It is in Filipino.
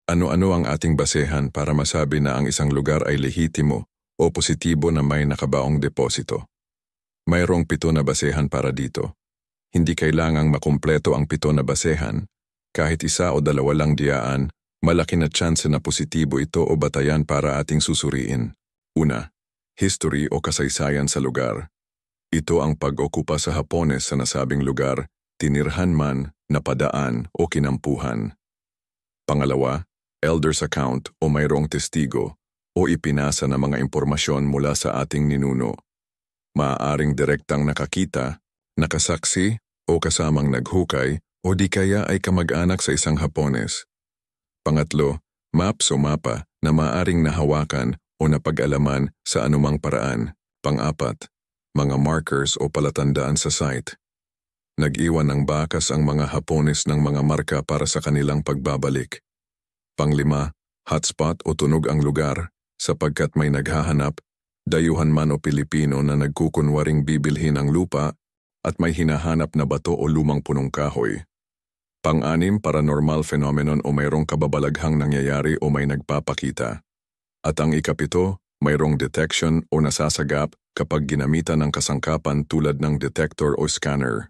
Ano-ano ang ating basehan para masabi na ang isang lugar ay lehitimo o positibo na may nakabaong deposito? Mayroong 7 na basehan para dito. Hindi kailangang makumpleto ang 7 na basehan. Kahit 1 o 2 lang diyaan, malaki na tsanse na positibo ito o batayan para ating susuriin. Una, history o kasaysayan sa lugar. Ito ang pag-okupa sa Hapones sa nasabing lugar, tinirhan man, napadaan o kinampuhan. Pangalawa, elder's account o mayroong testigo o ipinasa na mga impormasyon mula sa ating ninuno. Maaaring direktang nakakita, nakasaksi o kasamang naghukay o di kaya ay kamag-anak sa isang Hapones. Pangatlo, maps o mapa na maaaring nahawakan o napag-alaman sa anumang paraan. Pang-apat, mga markers o palatandaan sa site. Nag-iwan ng bakas ang mga Hapones ng mga marka para sa kanilang pagbabalik. Pang-5, hotspot o tunog ang lugar sapagkat may naghahanap, dayuhan man o Pilipino na nagkukunwaring bibilhin ang lupa at may hinahanap na bato o lumang punong kahoy. Pang-6, paranormal phenomenon o mayroong kababalaghang nangyayari o may nagpapakita. At ang ika-7, mayroong detection o nasasagap kapag ginamitan ng kasangkapan tulad ng detector o scanner.